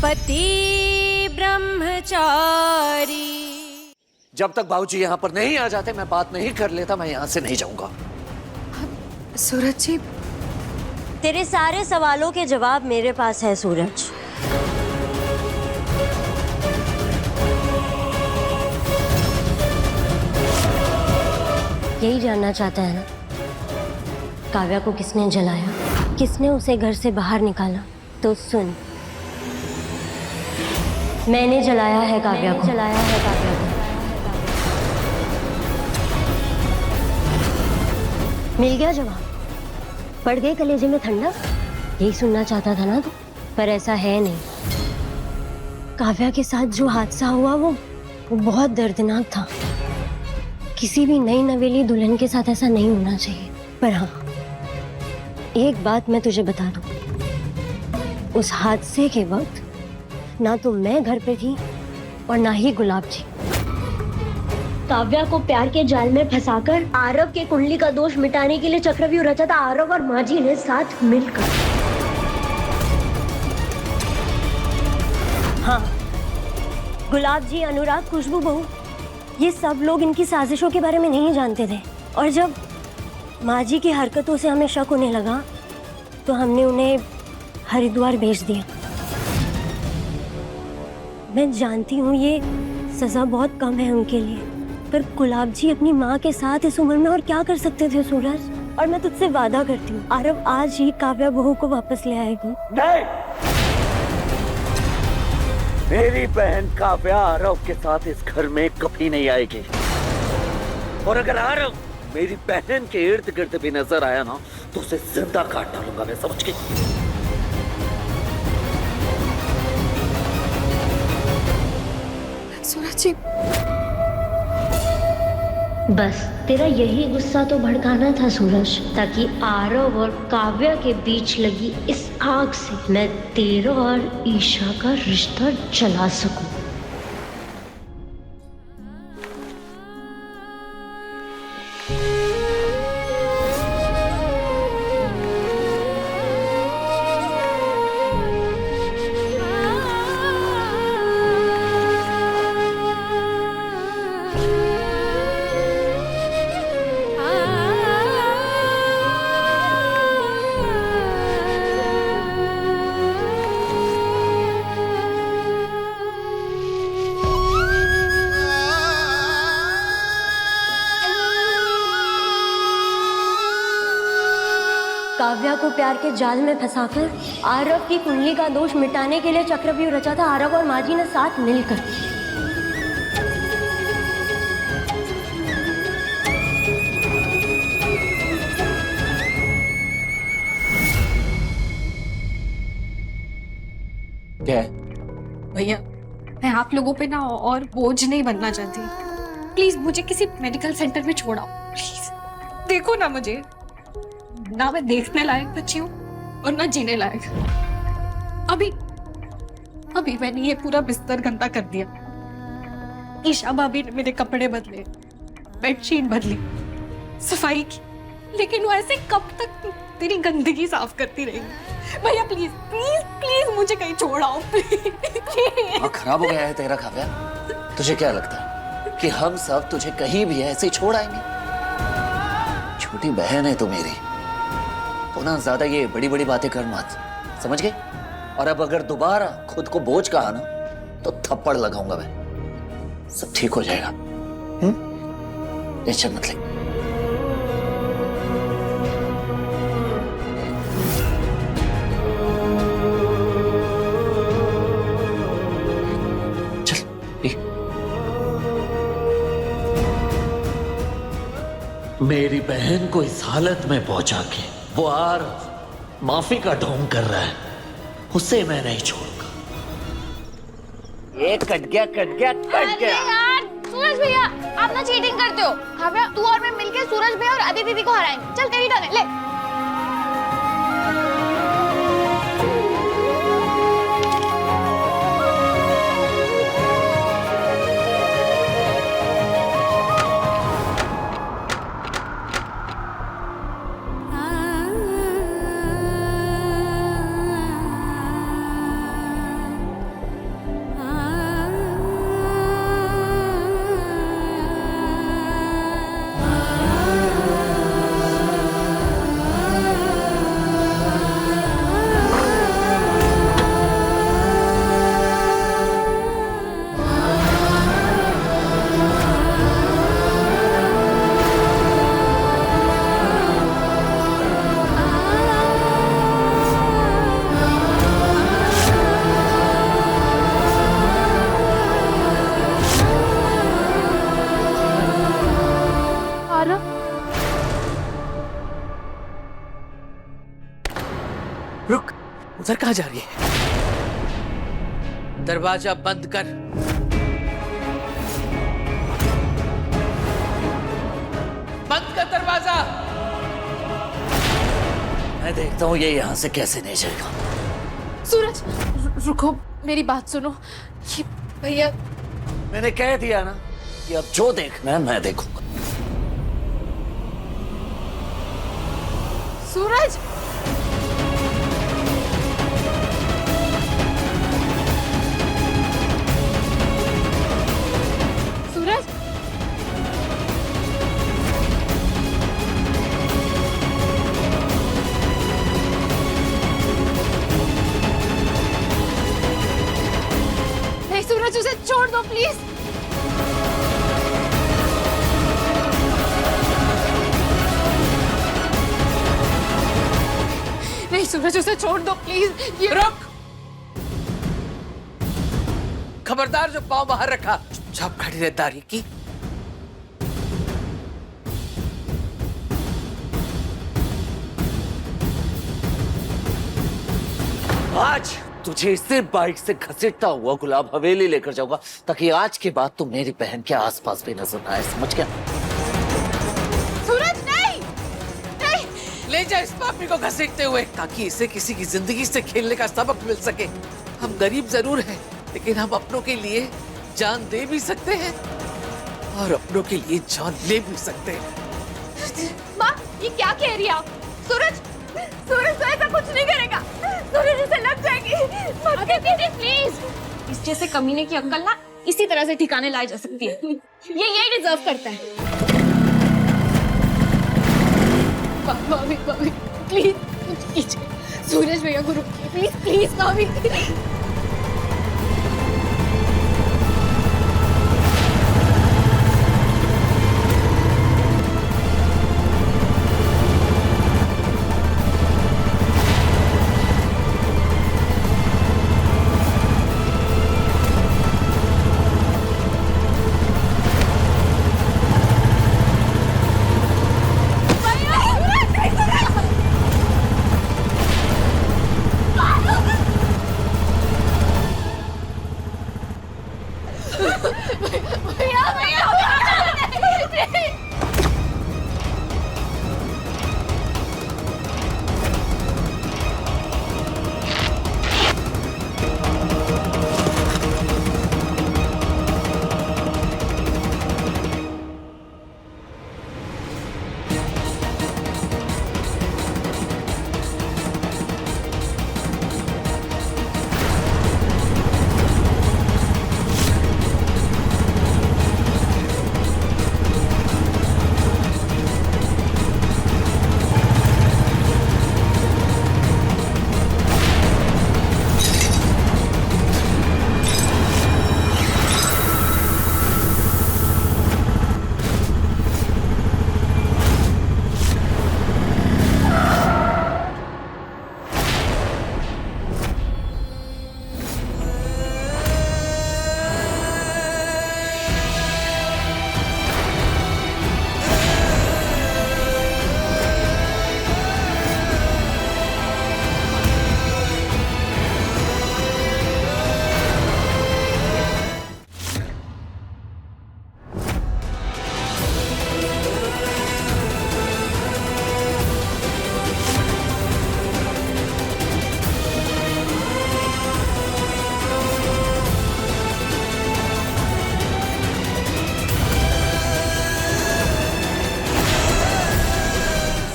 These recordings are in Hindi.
पति ब्रह्मचारी। जब तक बाबूजी यहाँ पर नहीं आ जाते मैं बात नहीं कर लेता, मैं यहाँ से नहीं जाऊंगा। सूरज जी, तेरे सारे सवालों के जवाब मेरे पास है सूरज। यही जानना चाहता है ना, काव्या को किसने जलाया, किसने उसे घर से बाहर निकाला? तो सुन, मैंने जलाया है काव्या को। मिल गया जवाब? पड़ गई कलेजे में ठंडक? यही सुनना चाहता था ना तू? पर ऐसा है नहीं। काव्या के साथ जो हादसा हुआ वो बहुत दर्दनाक था। किसी भी नई नवेली दुल्हन के साथ ऐसा नहीं होना चाहिए। पर हाँ, एक बात मैं तुझे बता दूं, उस हादसे के वक्त ना तो मैं घर पे थी और ना ही गुलाब जी। काव्या को प्यार के जाल में फंसाकर आरव के कुंडली का दोष मिटाने के लिए चक्रव्यूह रचा था आरव और माजी ने साथ मिलकर। हाँ, गुलाब जी, अनुराग, खुशबू बहू, ये सब लोग इनकी साजिशों के बारे में नहीं जानते थे। और जब माजी की हरकतों से हमें शक होने लगा तो हमने उन्हें हरिद्वार भेज दिया। मैं जानती हूँ ये सजा बहुत कम है उनके लिए, पर गुलाब जी अपनी माँ के साथ इस उम्र में और क्या कर सकते थे सूरज? और मैं तुझसे वादा करती हूँ, आरव आज ही काव्या बहू को वापस ले आएगी। नहीं, मेरी बहन काव्या आरव के साथ इस घर में कभी नहीं आएगी। और अगर आरव मेरी बहन के इर्द गिर्द भी नजर आया ना तो उसे जिंदा काट डालूंगा मैं, समझ गई? सूरज जी, बस तेरा यही गुस्सा तो भड़काना था सूरज, ताकि आरव और काव्या के बीच लगी इस आग से मैं तेरा और ईशा का रिश्ता जला सकूं। काव्या को प्यार के जाल में फंसाकर आरव की कुंडली का दोष मिटाने के लिए चक्रव्यूह रचा था आरव और माजी ने साथ मिलकर। क्या है? भैया, मैं आप लोगों पे ना और बोझ नहीं बनना चाहती। प्लीज मुझे किसी मेडिकल सेंटर में छोड़ाओ प्लीज। देखो ना, मुझे ना मैं देखने लायक बच्ची हूँ और ना जीने लायक। अभी मैंने ये पूरा बिस्तर गंदा कर दिया। ईशा भाभी ने मेरे कपड़े बदले, बेडशीट बदली, सफाई की, लेकिन वो ऐसे कब तक तेरी गंदगी साफ करती रहेगी? भैया प्लीज प्लीज प्लीज मुझे कहीं छोड़ाओ प्लीज। खराब हो गया है तेरा काव्या? तुझे क्या लगता है कि हम सब तुझे कहीं भी ऐसे ही छोड़ आएंगे? छोटी बहन है तू मेरी, तो ना ज्यादा ये बड़ी बड़ी बातें कर मत, समझ गई? और अब अगर दोबारा खुद को बोझ कहा ना तो थप्पड़ लगाऊंगा मैं। सब ठीक हो जाएगा, टेंशन मत ले। चल पी। मेरी बहन को इस हालत में पहुंचा के वो आरव माफी का ढोंग कर रहा है, उसे मैं नहीं छोड़ूंगा। ये कट गया। अरे यार सूरज भैया, आप ना चीटिंग करते हो। काव्या, तू और मैं मिलके सूरज भैया और अदिति दीदी को हराएंगे। चल तेरी टर्न है, ले। कहाँ जा रही है? दरवाजा बंद कर। बंद कर दरवाजा। मैं देखता हूँ ये यहाँ से कैसे नहीं जाएगा। सूरज रुको, मेरी बात सुनो। ये भैया, मैंने कह दिया ना कि अब जो देखना है मैं देखूंगा। सूरज सूरज नहीं सूरज, उसे छोड़ दो प्लीज। नहीं सूरज, उसे छोड़ दो प्लीज। ये रुक। खबरदार, जो पाँव बाहर रखा, चुपचाप खड़ी रह दारी की। आज तुझे इसी बाइक से घसीटता हुआ गुलाब हवेली लेकर जाऊंगा, ताकि आज के बाद तू मेरी बहन के आसपास भी नजर ना आए, समझ गया? सूरज नहीं नहीं। ले जा इस पापी को घसीटते हुए, ताकि इसे किसी की जिंदगी से खेलने का सबक मिल सके। हम गरीब जरूर हैं, लेकिन हम अपनों के लिए जान दे भी सकते हैं और अपनों के लिए जान ले भी सकते हैं। माँ, ये क्या कह रही है आप? सूरज सूरज तो ऐसा कुछ नहीं करेगा। सूरज इसे लग जाएगी। मत दीदी प्लीज। इस जैसे कमीने की अक्ल ना इसी तरह से ठिकाने लाई जा सकती है। ये यही डिजर्व करता है। भाभी भाभी प्लीज कुछ कीजिए। सूरज भैया को रोकिए प्लीज प्लीज भाभी।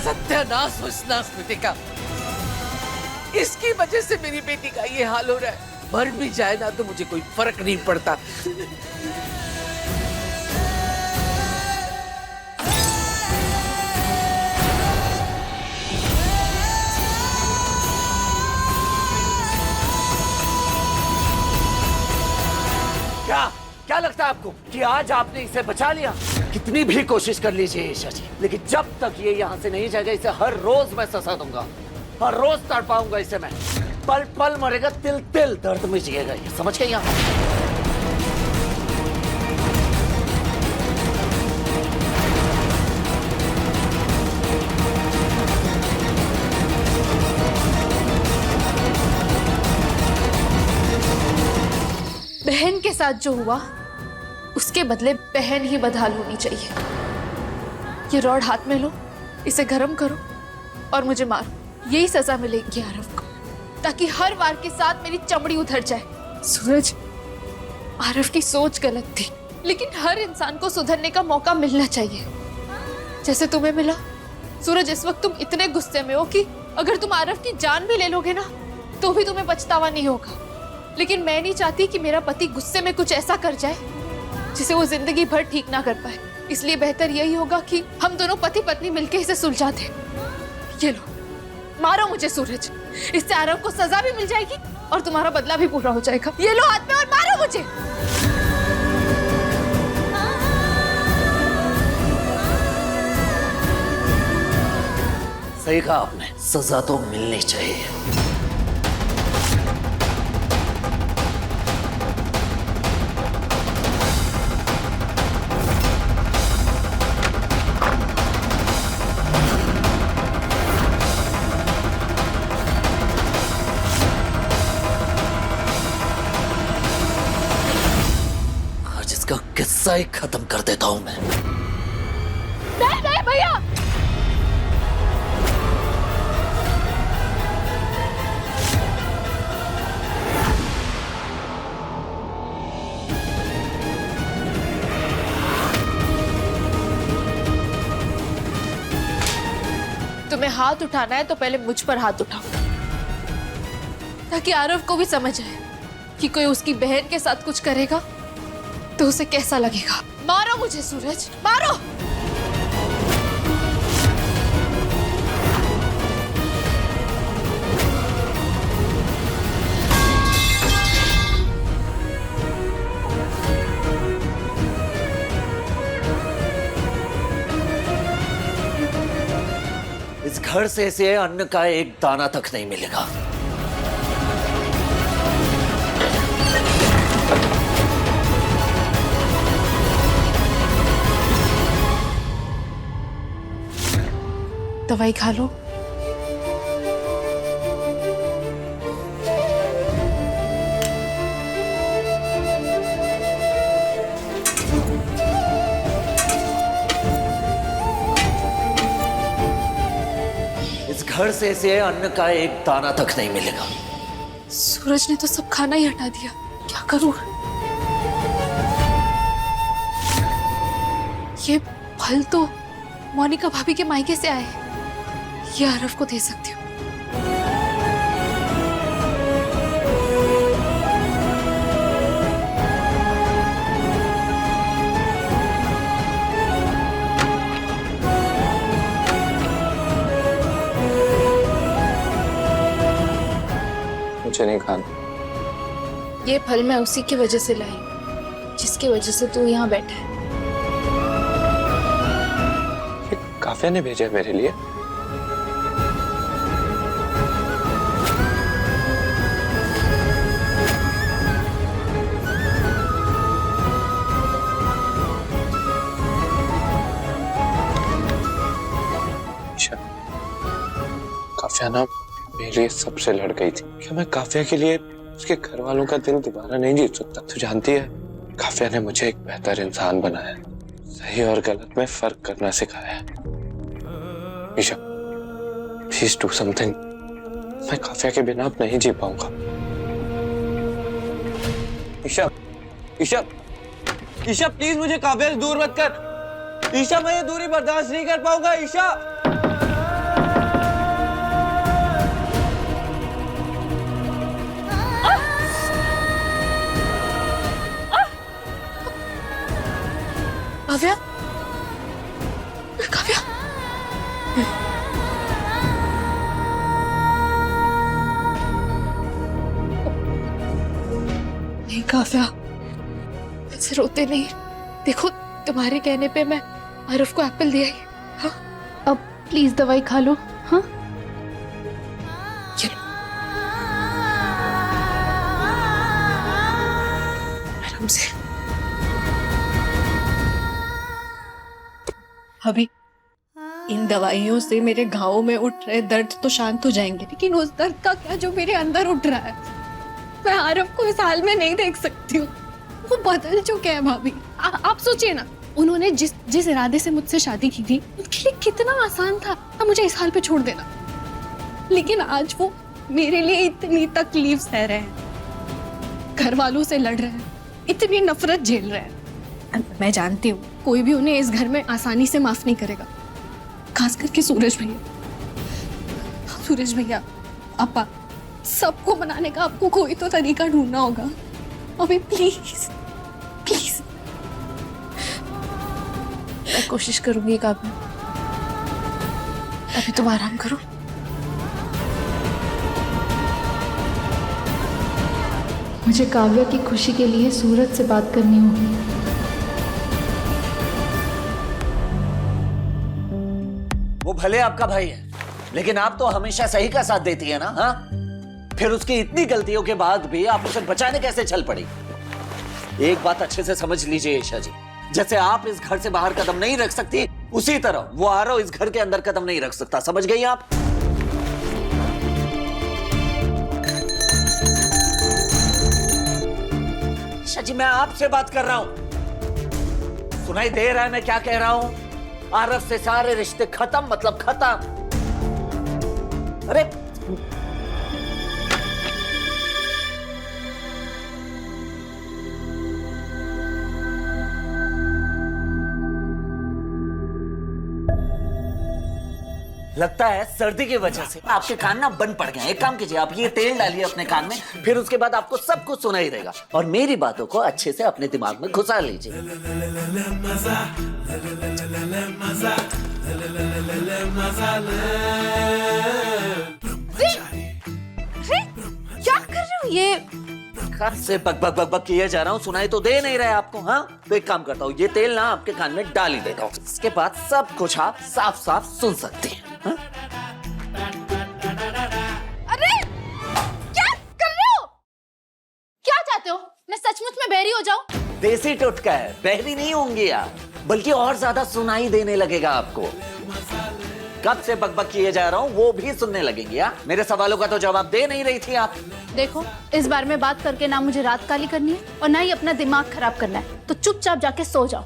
सत्यानाश हो इस नास्मिति का। इसकी वजह से मेरी बेटी का ये हाल हो रहा है। मर भी जाए ना तो मुझे कोई फर्क नहीं पड़ता। क्या क्या लगता है आपको कि आज आपने इसे बचा लिया? कितनी भी कोशिश कर लीजिए ईशा जी, लेकिन जब तक ये यहाँ से नहीं जाएगा इसे हर रोज मैं सजा दूंगा, हर रोज तड़पाऊंगा इसे मैं। पल पल मरेगा, तिल तिल दर्द में जिएगा ये, समझ गए? यहाँ बहन के साथ जो हुआ उसके बदले बहन ही बदहाल होनी चाहिए। ये रॉड हाथ में लो, इसे गर्म करो और मुझे मारो। यही सजा मिलेगी आरव को, ताकि हर वार के साथ मेरी चमड़ी उधर जाए। सूरज, आरव की सोच गलत थी, लेकिन हर इंसान को सुधरने का मौका मिलना चाहिए, जैसे तुम्हें मिला। सूरज, इस वक्त तुम इतने गुस्से में हो कि अगर तुम आरव की जान भी ले लोगे ना तो भी तुम्हें पछतावा नहीं होगा। लेकिन मैं नहीं चाहती कि मेरा पति गुस्से में कुछ ऐसा कर जाए जिसे वो जिंदगी भर ठीक ना कर पाए। इसलिए बेहतर यही होगा कि हम दोनों पति पत्नी मिलकर इसे सुलझा दें। ये लो, मारो मुझे सूरज, इससे आरव को सजा भी मिल जाएगी और तुम्हारा बदला भी पूरा हो जाएगा। ये लो हाथ में और मारो मुझे। सही कहा आपने, सजा तो मिलनी चाहिए। आज इसका किस्सा ही खत्म कर देता हूं मैं। नहीं भैया, तुम्हें हाथ उठाना है तो पहले मुझ पर हाथ उठाओ, ताकि आरव को भी समझ आए कि कोई उसकी बहन के साथ कुछ करेगा तो उसे कैसा लगेगा। मारो मुझे सूरज, मारो। इस घर से इसे अन्न का एक दाना तक नहीं मिलेगा। दवाई खा लो। इस घर से इसे अन्न का एक दाना तक नहीं मिलेगा। सूरज ने तो सब खाना ही हटा दिया, क्या करूं? ये फल तो मोनिका भाभी के मायके से आए, ये आरव को दे सकती हूँ। मुझे नहीं खाना। ये फल मैं उसी की वजह से लाई, जिसकी वजह से तू यहाँ बैठा है। ये काव्या ने भेजा है मेरे लिए। अच्छा, काव्या ना मेरे लिए सबसे लड़ गई थी। क्या मैं काव्या के लिए उसके घर वालों का दिल दोबारा नहीं जीत सकता? तू जानती है, काव्या ने मुझे एक बेहतर इंसान बनाया, सही और गलत में फर्क करना सिखाया है। Isha, please do something. मैं काव्या के बिना अब नहीं जी पाऊंगा। ईशा, ईशा, ईशा प्लीज मुझे काव्या से दूर मत कर। ईशा, मैं ये दूरी बर्दाश्त नहीं कर पाऊंगा। ईशा, काव्या, काव्या, नहीं काव्या, ऐसे रोते नहीं। देखो, तुम्हारे कहने पे मैं आरव को एप्पल दिया ही। हाँ, अब प्लीज दवाई खा लो। हाँ, ये लो। आराम से। अभी इन दवाइयों से मेरे घावों में उठ रहे दर्द तो शांत हो जाएंगे, लेकिन उस दर्द का क्या जो मेरे अंदर उठ रहा है, मैं आरव को इस हाल में नहीं देख सकती हूँ। वो बदल चुके हैं भाभी। आप सोचिए ना, उन्होंने जिस इरादे से मुझसे शादी की थी, उनके लिए कितना आसान था अब मुझे इस हाल पे छोड़ देना। लेकिन आज वो मेरे लिए इतनी तकलीफ सह रहे हैं, घर वालों से लड़ रहे हैं, इतनी नफरत झेल रहे हैं। मैं जानती हूँ कोई भी उन्हें इस घर में आसानी से माफ नहीं करेगा, खास करके सूरज भैया। सूरज भैया, अपा, सबको मनाने का आपको कोई तो तरीका ढूंढना होगा। अभी प्लीज प्लीज। मैं कोशिश करूंगी काव्या, अभी तुम आराम करो। मुझे काव्या की खुशी के लिए सूरज से बात करनी होगी। वो भले आपका भाई है, लेकिन आप तो हमेशा सही का साथ देती है ना। हाँ, फिर उसकी इतनी गलतियों के बाद भी आप उसे बचाने कैसे चल पड़ी? एक बात अच्छे से समझ लीजिए ईशा जी, जैसे आप इस घर से बाहर कदम नहीं रख सकती, उसी तरह वो आरव इस घर के अंदर कदम नहीं रख सकता। समझ गई आप? ईशा जी, मैं आपसे बात कर रहा हूं। सुनाई दे रहा है मैं क्या कह रहा हूं? आरव से सारे रिश्ते खत्म, मतलब खत्म। अरे लगता है सर्दी की वजह से आपके कान ना बंद पड़ गए। एक काम कीजिए, आप ये तेल डालिए अपने कान में, फिर उसके बाद आपको सब कुछ सुनाई देगा और मेरी बातों को अच्छे से अपने दिमाग में घुसा लीजिए। क्या कर रहे हो ये? कब से बक बक बक बक किए जा रहा हूँ, सुनाई तो दे नहीं रहा है आपको? हाँ, तो एक काम करता हूँ, ये तेल ना आपके कान में डाल ही देता हूँ, इसके बाद सब कुछ आप साफ साफ सुन सकते हैं। हाँ? अरे क्या कर रहे हो? क्या चाहते हो? मैं सचमुच में बहरी हो जाऊं? देसी टोटका है, बहरी नहीं होंगी आप, बल्कि और ज्यादा सुनाई देने लगेगा आपको। कब से बकबक किए जा रहा हूँ वो भी सुनने लगेंगे। हाँ? मेरे सवालों का तो जवाब दे नहीं रही थी आप। देखो, इस बारे में बात करके ना मुझे रात काली करनी है और ना ही अपना दिमाग खराब करना है, तो चुपचाप जाके सो जाओ।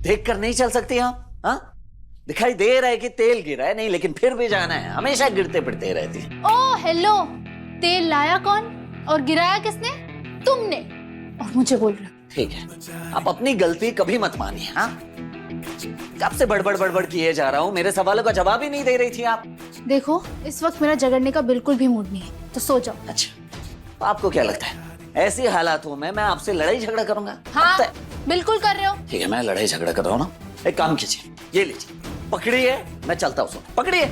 देख कर नहीं चल सकती आप? हाँ, दिखाई दे रहा है कि तेल गिरा है, नहीं लेकिन फिर भी जाना है, हमेशा गिरते पड़ते रहती है। ओ हेलो, तेल लाया कौन और गिराया किसने? तुमने। और मुझे बोल रहे हो? ठीक है, आप अपनी गलती कभी मत मानिए। हाँ, कब से बड़बड़ बड़बड़ किए जा रहा हूँ, मेरे सवालों का जवाब ही नहीं दे रही थी आप। देखो, इस वक्त मेरा झगड़ने का बिल्कुल भी मूड नहीं है, तो सो जाओ। अच्छा, तो आपको क्या लगता है ऐसी हालातों में मैं आपसे लड़ाई झगड़ा करूंगा? हाँ, बिल्कुल कर रहे हो। ठीक है, मैं लड़ाई झगड़ा कर रहा हूँ ना। एक काम कीजिए, ये लीजिए, पकड़िए, मैं चलता हूँ। पकड़िए।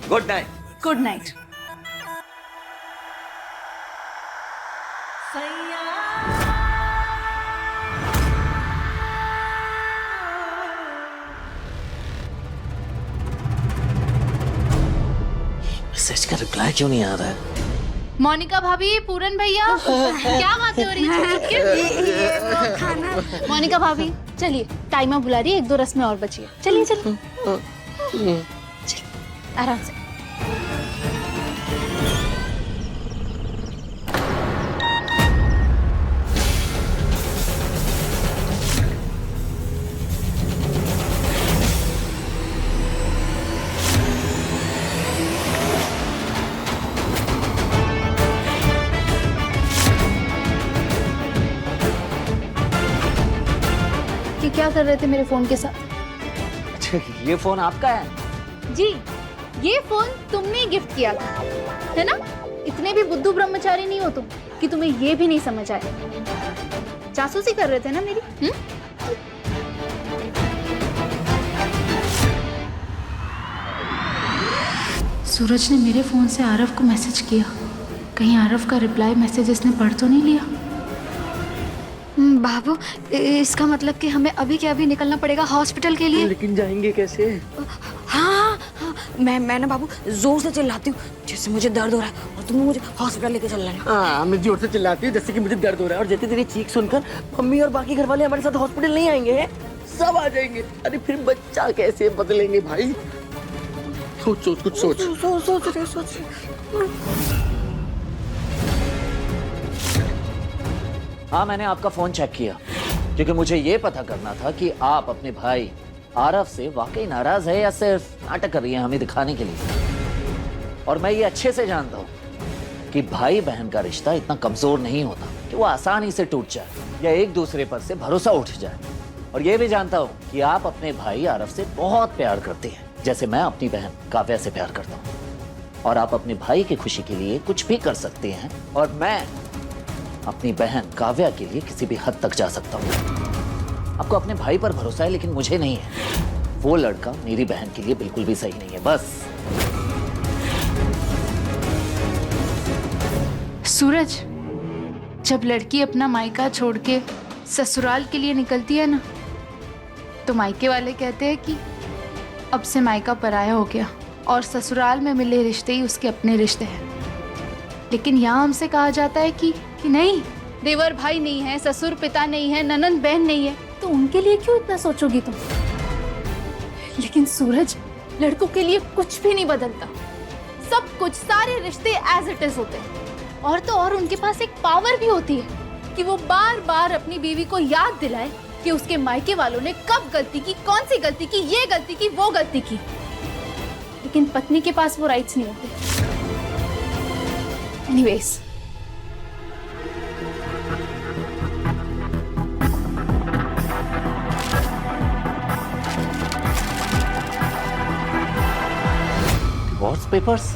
Good night. Good night. Message का रिप्लाई क्यों नहीं आ रहा है? मोनिका भाभी, पूरन भैया, क्या बातें हो रही है? मोनिका भाभी, चलिए, टाइमर बुला रही है, 1-2 रस्में और बची है। चलिए चलिए चलिए, आराम से। क्या कर रहे थे मेरे फोन के साथ? ये फोन आपका है? जी, ये फोन तुमने गिफ्ट किया था, है ना? इतने भी बुद्धू ब्रह्मचारी नहीं हो तुम कि तुम्हें ये भी नहीं समझ आए। जासूसी कर रहे थे ना मेरी? सूरज ने मेरे फोन से आरव को मैसेज किया। कहीं आरव का रिप्लाई मैसेज इसने पढ़ तो नहीं लिया? बाबू, इसका मतलब कि हमें अभी के अभी निकलना पड़ेगा हॉस्पिटल के लिए। लेकिन जाएंगे कैसे? हाँ, मैं ना बाबू जोर से चिल्लाती हूँ जैसे मुझे दर्द हो रहा है और तुम्हें मुझे हॉस्पिटल लेके चलना है। हाँ, मैं जोर से चिल्लाती हूँ जैसे कि मुझे दर्द हो रहा है, और जैसे तेरी चीख सुनकर मम्मी और बाकी घर वाले हमारे साथ हॉस्पिटल नहीं आएंगे, सब आ जाएंगे। अरे फिर बच्चा कैसे बदलेंगे भाई? सोच सोच कुछ सोच। सोच। हाँ, मैंने आपका फोन चेक किया क्योंकि मुझे ये पता करना था कि आप अपने भाई आरव से वाकई नाराज है या सिर्फ नाटक कर रही है हमें दिखाने के लिए। और मैं ये अच्छे से जानता हूँ कि भाई बहन का रिश्ता इतना कमजोर नहीं होता कि वो आसानी से टूट जाए या एक दूसरे पर से भरोसा उठ जाए। और ये भी जानता हूँ कि आप अपने भाई आरव से बहुत प्यार करते हैं, जैसे मैं अपनी बहन काव्या से प्यार करता हूँ। और आप अपने भाई की खुशी के लिए कुछ भी कर सकते हैं, और मैं अपनी बहन काव्या के लिए किसी भी हद तक जा सकता हूँ। आपको अपने भाई पर भरोसा है लेकिन मुझे नहीं है। वो लड़का मेरी बहन के लिए बिल्कुल भी सही नहीं है। बस सूरज, जब लड़की अपना मायका छोड़ के ससुराल के लिए निकलती है ना, तो मायके वाले कहते हैं कि अब से मायका पराया हो गया और ससुराल में मिले रिश्ते ही उसके अपने रिश्ते हैं। लेकिन यहाँ हमसे कहा जाता है कि नहीं, देवर भाई नहीं है, ससुर पिता नहीं है, ननंद बहन नहीं है, तो उनके लिए क्यों इतना सोचोगी तुम? लेकिन सूरज, लड़कों के लिए कुछ भी नहीं बदलता। सब कुछ, सारे रिश्ते एज इट इज होते हैं। और तो और उनके पास एक पावर भी होती है कि वो बार बार अपनी बीवी को याद दिलाए कि उसके मायके वालों ने कब गलती की, कौन सी गलती की, ये गलती की, वो गलती की। लेकिन पत्नी के पास वो राइट्स नहीं होते। Anyways, divorce papers?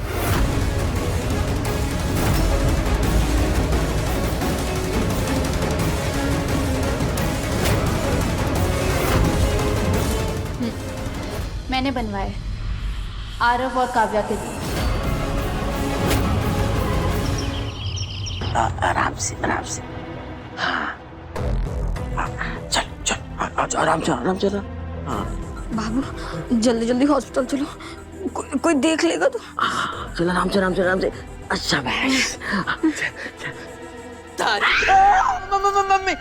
मैंने बनवाए आरव और काव्या के लिए। आराम से हाँ। चल आराम से। हाँ बाबू, जल्दी जल्दी हॉस्पिटल चलो, कोई देख लेगा तो। चल आराम से। अच्छा बस। मम्मी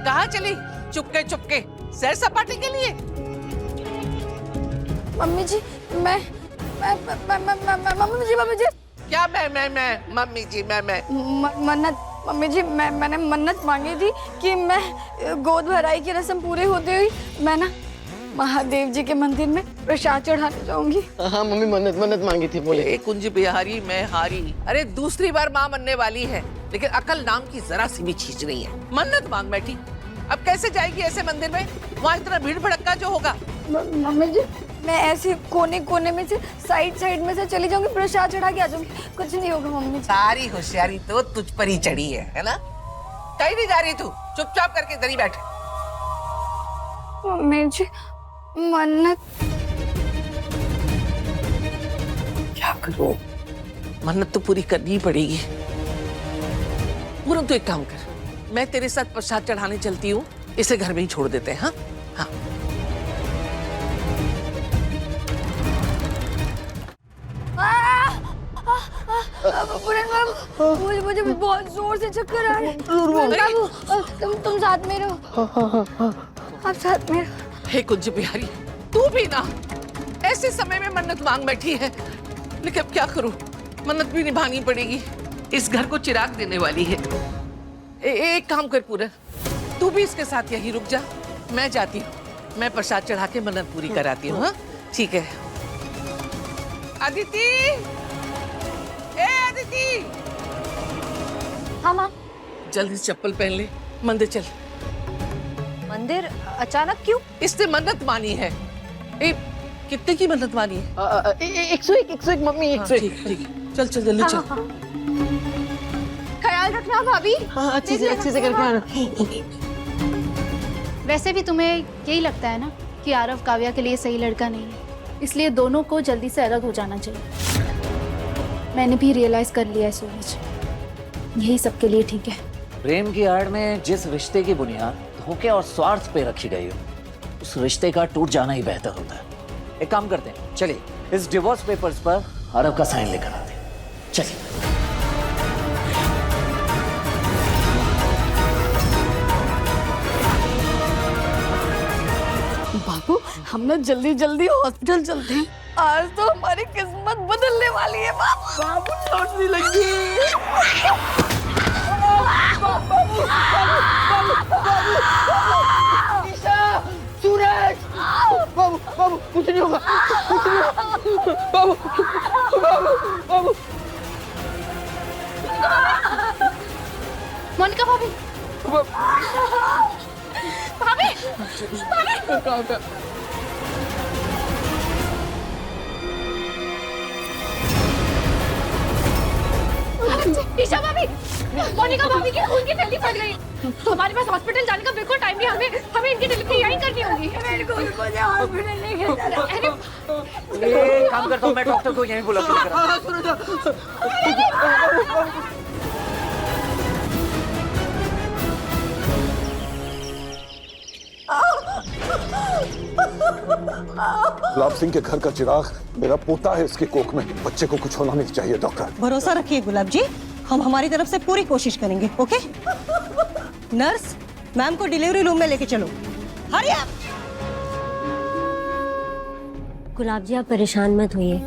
कहाँ चली? चुपके सैर सपाटे के लिए? मम्मी जी, मम्मी जी क्या मैं मम्मी जी मैं मन्नत, मम्मी जी मैंने मन्नत मांगी थी कि मैं गोद भराई की रस्म पूरी होते हुई मैं ना महादेव जी के मंदिर में प्रसाद चढ़ाने जाऊंगी। हाँ मम्मी, मन्नत मांगी थी, बोले। ए कुंज बिहारी मैं हारी। अरे दूसरी बार माँ बनने वाली है लेकिन अकल नाम की जरा सी भी चीज नहीं है। मन्नत मांग बैठी, अब कैसे जाएगी ऐसे मंदिर में? वहाँ इतना भीड़ भड़क्का जो होगा। मम्मी जी, मैं ऐसे कोने में से साइड में से चली जाऊंगी, प्रसाद चढ़ा के आ जाऊंगी, कुछ नहीं होगा मम्मी जी। सारी होशियारी तो तुझ पर ही चढ़ी है ना? कहीं नहीं जा रही तू, चुपचाप करके इधर ही बैठ। मम्मी जी, मन्नत क्या करूं? मन्नत तो पूरी करनी ही पड़ेगी। पूरन, तो एक काम कर, मैं तेरे साथ प्रसाद चढ़ाने चलती हूँ, इसे घर में ही छोड़ देते हैं। हाँ हाँ। मुझे बहुत जोर से चक्कर आ रहे हैं। तुम साथ में रहो। आप साथ में रहो। हे कुंज बिहारी, तू भी ना ऐसे समय में मन्नत मांग बैठी है। लेकिन अब क्या करूं, मन्नत भी निभानी पड़ेगी, इस घर को चिराग देने वाली है। एक काम कर पूरन, तू भी इसके साथ यहीं रुक जा, मैं जाती हूँ, मैं प्रसाद चढ़ा के मन्नत पूरी कराती हूँ। हाँ ठीक है। अदिति, ए अदिति। हाँ माँ। जल्दी चप्पल पहन ले, मंदिर चल। मंदिर अचानक क्यों? इसने मन्नत मानी है। कितने की मन्नत मानी है? 101 मम्मी, 101। ठीक, चल जल्दी चल। ख्याल रखना भाभी। हाँ, अच्छे से करके आना। वैसे भी तुम्हें यही लगता है ना कि आरव काव्या के लिए सही लड़का नहीं है, इसलिए दोनों को जल्दी से अलग हो जाना चाहिए। मैंने भी रियलाइज कर लिया है सूरज, यही सबके लिए ठीक है। प्रेम की आड़ में जिस रिश्ते की बुनियाद धोखे और स्वार्थ पे रखी गई हो, उस रिश्ते का टूट जाना ही बेहतर होता है। एक काम करते हैं, चलिए इस डिवोर्स पेपर्स पर आरव का साइन लेकर आते हैं। चलिए। बाबू, हम ना जल्दी जल्दी हॉस्पिटल चलते हैं। आज तो हमारी किस्मत बदलने वाली है बाबू। बाबू चोट नहीं लगी। सूरज, बाबू बाबू कुछ नहीं होगा, कुछ नहीं होगा। बाबू बाबू बाबू। मोनिका भाभी, भाभी, काव्या, ईशा भाभी, मोनिका भाभी की खून की थैली फट गई। हमारे पास हॉस्पिटल जाने का बिल्कुल टाइम नहीं, हमें इनकी डिलीवरी यहीं करनी होगी। मुझे हॉस्पिटल लेके चलो। ये काम करता हूँ, मैं डॉक्टर को यहीं बुला के गुलाब सिंह के घर का चिराग मेरा पोता है, इसकी कोख में। बच्चे को कुछ होना नहीं चाहिए डॉक्टर। भरोसा रखिए गुलाब जी, हम हमारी तरफ से पूरी कोशिश करेंगे। ओके नर्स, मैम को डिलीवरी रूम में लेके चलो। Hurry up. गुलाब जी आप परेशान मत होइए,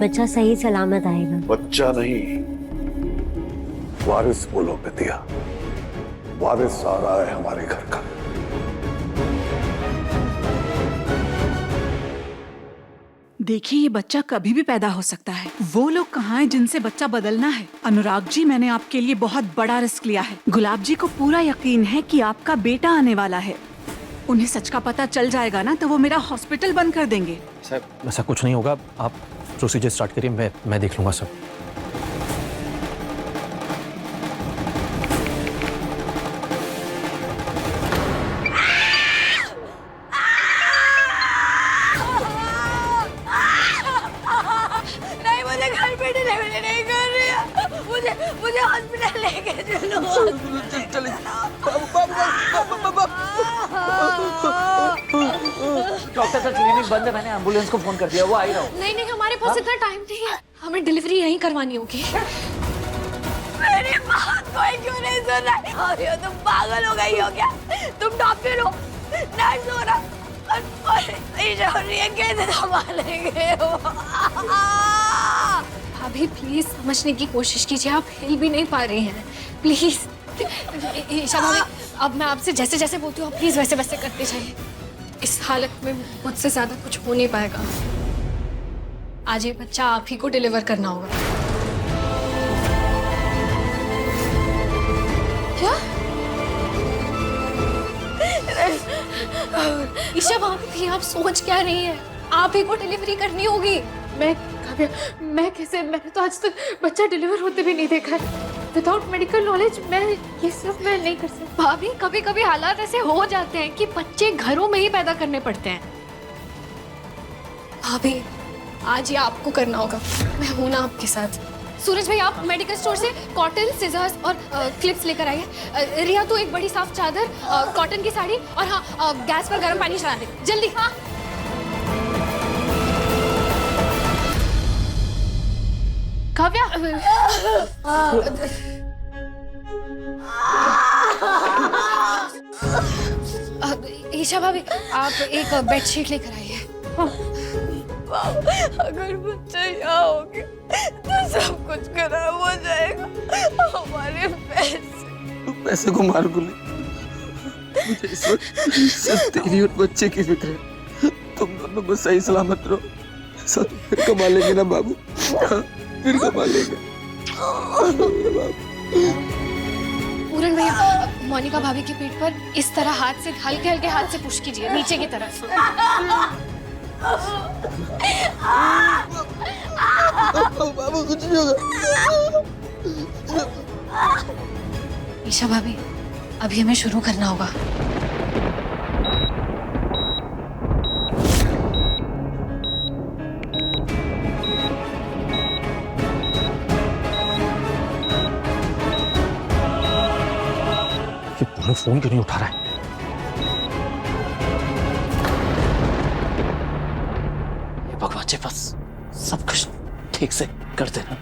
बच्चा सही सलामत आएगा। बच्चा नहीं, वारिस बोलो बिटिया, वारिस आ रहा है हमारे घर का। देखिए, ये बच्चा कभी भी पैदा हो सकता है। वो लोग कहाँ हैं जिनसे बच्चा बदलना है? अनुराग जी, मैंने आपके लिए बहुत बड़ा रिस्क लिया है। गुलाब जी को पूरा यकीन है कि आपका बेटा आने वाला है। उन्हें सच का पता चल जाएगा ना, तो वो मेरा हॉस्पिटल बंद कर देंगे। ऐसा कुछ नहीं होगा, आप प्रोसीजर स्टार्ट करिए, मैं देख लूंगा सब। मुझे हॉस्पिटल लेके चलो। डॉक्टर का क्लिनिक बंद है, मैंने एम्बुलेंस को फोन कर दिया, वो आई रहा हूँ। नहीं, हमारे पास इतना टाइम नहीं है, हमें डिलीवरी यहीं करवानी होगी। मेरी बात कोई क्यों नहीं सुन रहा है? तुम पागल हो गई हो क्या? तुम डॉक्टर हो, नर्स हो ना, कैसे संभालेंगे? भाभी प्लीज समझने की कोशिश कीजिए, आप हिल भी नहीं पा रही हैं। प्लीज ईशा भाभी, अब मैं आपसे जैसे जैसे बोलती हूँ, प्लीज वैसे वैसे करते जाइए। इस हालत में मुझसे ज्यादा कुछ हो नहीं पाएगा। आज ये बच्चा आप ही को डिलीवर करना होगा। क्या? ईशा भाभी, आप सोच क्या रही हैं? आप ही को डिलीवरी करनी होगी। मैंने तो आज तक बच्चा डिलीवर होते भी नहीं देखा है। विदाउट मेडिकल नॉलेज ये सब मैं नहीं कर सकती। भाभी, कभी कभी हालात ऐसे हो जाते हैं कि बच्चे घरों में ही पैदा करने पड़ते हैं। भाभी, आज ये आपको करना होगा। मैं हूं ना आपके साथ। सूरज भाई, आप मेडिकल स्टोर से कॉटन, सिजर्स और क्लिप्स लेकर आइए। रिया, तो एक बड़ी साफ चादर, कॉटन की साड़ी और हाँ, गैस पर गर्म पानी चला दे जल्दी। हाँ काव्या, ईशा भाभी, आप एक बेडशीट लेकर आइए। अगर बच्चा यहाँ हो गया तो सब कुछ खराब हो जाएगा। हमारे पैसे को मार गुले, मुझे इस वक्त सिर्फ तेरी और बच्चे की फिक्र है। तुम दोनों को सही सलामत रहो, ऐसा तो फिर कमा लेंगे ना बाबू, फिर कमा लेंगे। पूरन भैया, मोनिका भाभी के पीठ पर इस तरह हाथ से, हल्के हल्के हाथ से पुश कीजिए नीचे की तरफ। बाबू कुछ नहीं होगा। ईशा भाभी, अभी हमें शुरू करना होगा। कि तुम्हें फोन क्यों नहीं उठा रहा है? हे भगवान जी, बस सब कुछ ठीक से कर देना।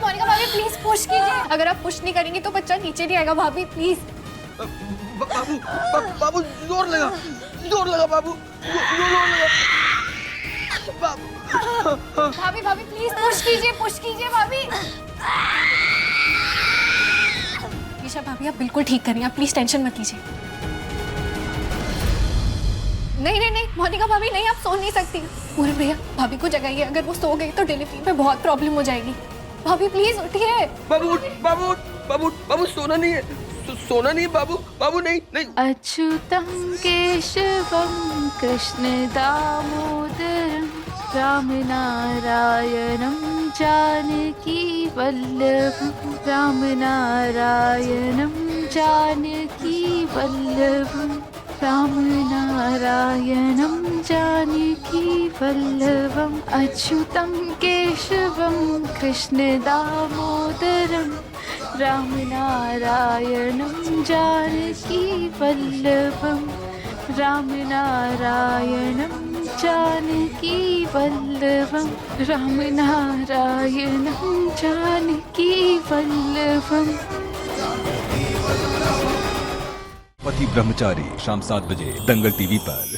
मोनिका भाभी प्लीज पुश कीजिए। अगर आप पुश नहीं करेंगे तो बच्चा नीचे नहीं आएगा भाभी प्लीज। बाबू बाबू जोर लगा बाबू, जोर लगा बाबू। भाभी भाभी प्लीज पुश कीजिए भाभी। ईशा भाभी आप बिल्कुल ठीक करें, आप प्लीज टेंशन मत लीजिए। नहीं मोनिका भाभी नहीं, आप सो नहीं सकती। पूरे भैया भाभी को जगाइए, अगर वो सो गई तो डिलीवरी में बहुत प्रॉब्लम हो जाएगी। भाभी प्लीज उठिए। बाबू सोना नहीं है, सोना नहीं बाबू नहीं। अच्युतं केशवं कृष्ण दामोदरं राम नारायणं जानकी वल्लभं राम नारायणं जानकी वल्लभं राम नारायणं जानकी वल्लभम् अच्युतं केशवं कृष्ण दामोदरं राम नारायणं जानकी वल्लभं राम नारायणं जानकी वल्लभं राम नारायणं जानकी वल्लभम्। पति ब्रह्मचारी शाम 7 बजे दंगल टीवी पर।